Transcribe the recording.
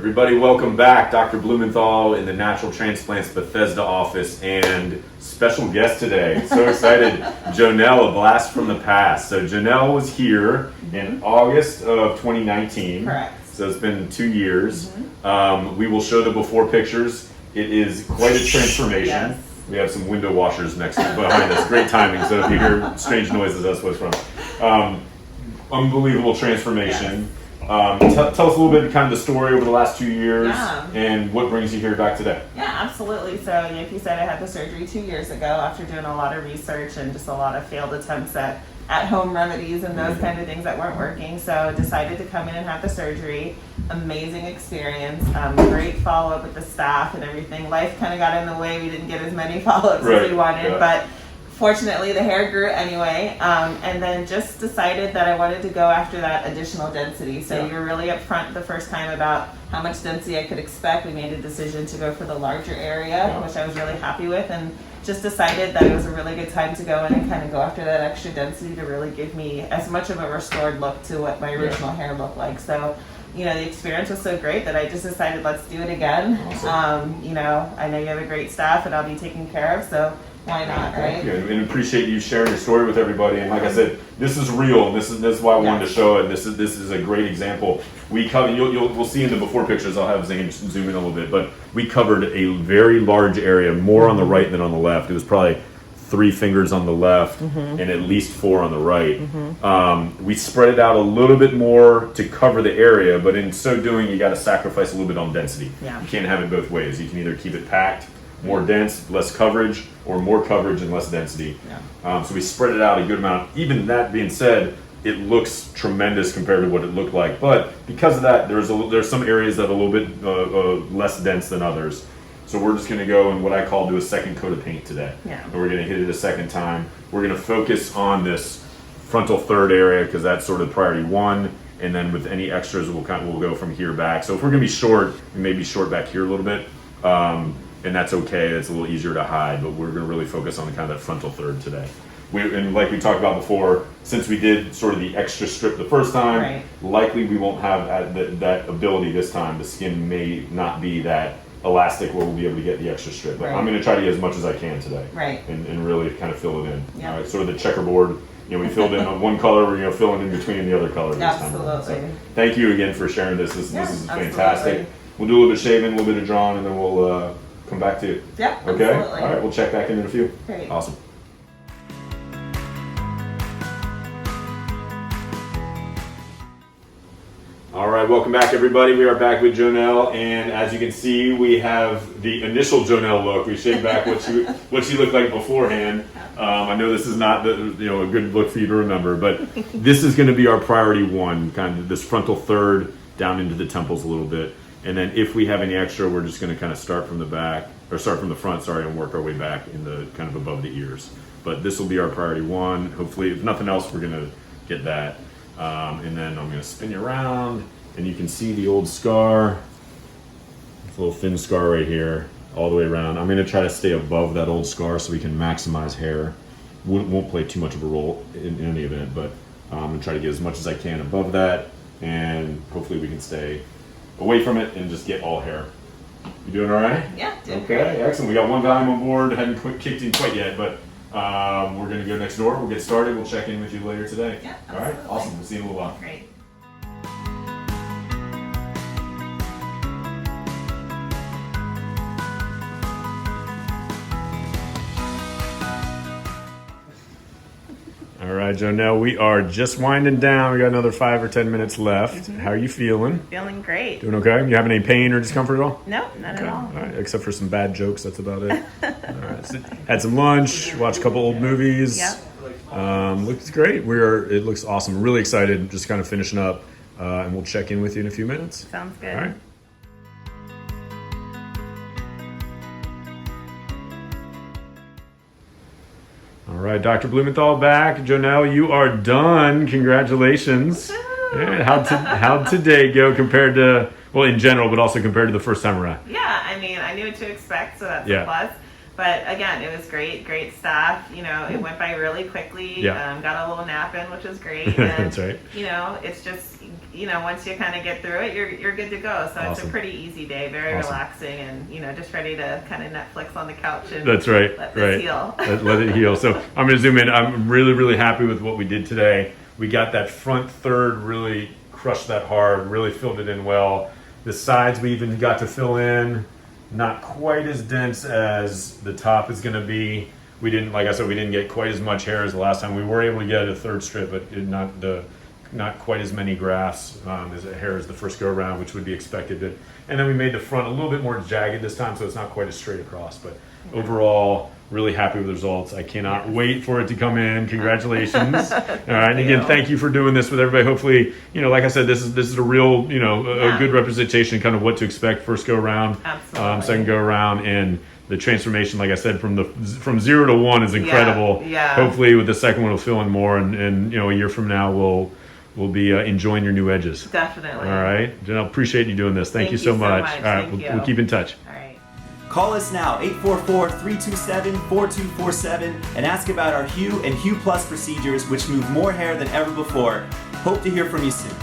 Everybody, welcome back. Dr. Blumenthal in the Natural Transplants Bethesda office, and special guest today. So excited, Jonelle, a blast from the past. So Jonelle was here in August of 2019. Correct. So it's been 2 years. We will show the before pictures. It is quite a transformation. Yes. We have some window washers next behind us. Great timing. So if you hear strange noises, that's what it's from. Unbelievable transformation. Yes. Tell us a little bit kind of the story over the last 2 years and what brings you here back today. Yeah, absolutely. So, like you said, I had the surgery 2 years ago after doing a lot of research and just a lot of failed attempts at home remedies and those kind of things that weren't working. So, decided to come in and have the surgery. Amazing experience. Great follow up with the staff and everything. Life kind of got in the way. We didn't get as many follow ups as we wanted, but fortunately, the hair grew anyway, and then just decided that I wanted to go after that additional density. So you're really upfront the first time about how much density I could expect. We made a decision to go for the larger area, which I was really happy with, and just decided that it was a really good time to go in and kind of go after that extra density to really give me as much of a restored look to what my original hair looked like. So, you know, the experience was so great that I just decided, let's do it again. Awesome. You know, I know you have a great staff and I'll be taken care of, so why not, right? Yeah, and appreciate you sharing your story with everybody. And like I said, this is real, and this is why I wanted to show it. This is a great example. We covered. We'll see in the before pictures. I'll have Zane zoom in a little bit, but we covered a very large area, more on the right than on the left. It was probably 3 fingers on the left and at least 4 on the right. We spread it out a little bit more to cover the area, but in so doing, you got to sacrifice a little bit on density. Yeah. You can't have it both ways. You can either keep it packed, more dense, less coverage, or more coverage and less density. So we spread it out a good amount. Even that being said, it looks tremendous compared to what it looked like. But because of that, there's some areas that are a little bit less dense than others. So we're just going to go and what I call do a second coat of paint today. And we're going to hit it a second time. We're going to focus on this frontal third area because that's sort of priority 1. And then with any extras, we'll go from here back. So if we're going to be short, we may be short back here a little bit. And that's okay. It's a little easier to hide, but we're going to really focus on kind of that frontal third today. And like we talked about before, since we did sort of the extra strip the first time, likely we won't have that ability this time. The skin may not be that elastic where we'll be able to get the extra strip. But I'm going to try to get as much as I can today, and really kind of fill it in. All right, sort of the checkerboard. You know, we filled in on one color. We're filling in between the other colors this time. So thank you again for sharing this. This is fantastic. We'll do a little bit of shaving, a little bit of drawing, and then we'll come back to you. Yeah, okay? Absolutely. All right, we'll check back in a few. Great. Awesome. All right, welcome back, everybody. We are back with Jonelle, and as you can see, we have the initial Jonelle look. We shaved back what she looked like beforehand. I know this is not a good look for you to remember, but this is going to be our priority 1, kind of this frontal third down into the temples a little bit. And then if we have any extra, we're just going to kind of start from the front, and work our way back in the kind of above the ears. But this will be our priority 1. Hopefully, if nothing else, we're going to get that. And then I'm going to spin you around, and you can see the old scar. It's a little thin scar right here, all the way around. I'm going to try to stay above that old scar so we can maximize hair. Won't play too much of a role in any event, but I'm going to try to get as much as I can above that, and hopefully we can stay away from it and just get all hair. You doing all right? Yeah, doing okay, great. Excellent. We got one volume on board. Hadn't kicked in quite yet, but we're going to go next door. We'll get started. We'll check in with you later today. Yeah, all right, awesome. We'll see you in a little while. Great. All right, Jonelle, we are just winding down. We got another 5 or 10 minutes left. How are you feeling? Feeling great. Doing okay? You having any pain or discomfort at all? No, not at all. All right, except for some bad jokes. That's about it. All right. So, had some lunch. Watched a couple old movies. Looks great. It looks awesome. Really excited. Just kind of finishing up, and we'll check in with you in a few minutes. Sounds good. All right. All right, Dr. Blumenthal back. Jonelle, you are done. Congratulations. Yeah, how'd today go compared to, well, in general, but also compared to the first time around? Yeah, I mean, I knew what to expect, so that's a plus. But again, it was great staff. You know, it went by really quickly. Got a little nap in, which was great. And, That's right. You know, it's just you know, once you kind of get through it, you're good to go. So it's a Awesome. pretty easy day, very Awesome. relaxing, and you know, just ready to kind of Netflix on the couch and That's right. let right. this heal. Let it heal. So I'm going to zoom in. I'm really, really happy with what we did today. We got that front third really crushed that hard, really filled it in well. The sides we even got to fill in, not quite as dense as the top is going to be. We didn't, like I said, we didn't get quite as much hair as the last time. We were able to get a third strip, but not quite as many grafts as hair as the first go around, which would be expected. And then we made the front a little bit more jagged this time, so it's not quite as straight across. But overall, really happy with the results. I cannot wait for it to come in. Congratulations! All right, and again, thank you for doing this with everybody. Hopefully, you know, like I said, this is a real, you know, a good representation, kind of what to expect first go around, second go around, and the transformation, like I said, from 0 to 1 is incredible. Yeah. Hopefully, with the second one, we'll fill in more, and you know, a year from now, we'll be enjoying your new edges. Definitely. All right, Jonelle, appreciate you doing this. Thank you so much. All right, we'll keep in touch. All right. Call us now, 844-327-4247, and ask about our Hue and Hue Plus procedures, which move more hair than ever before. Hope to hear from you soon.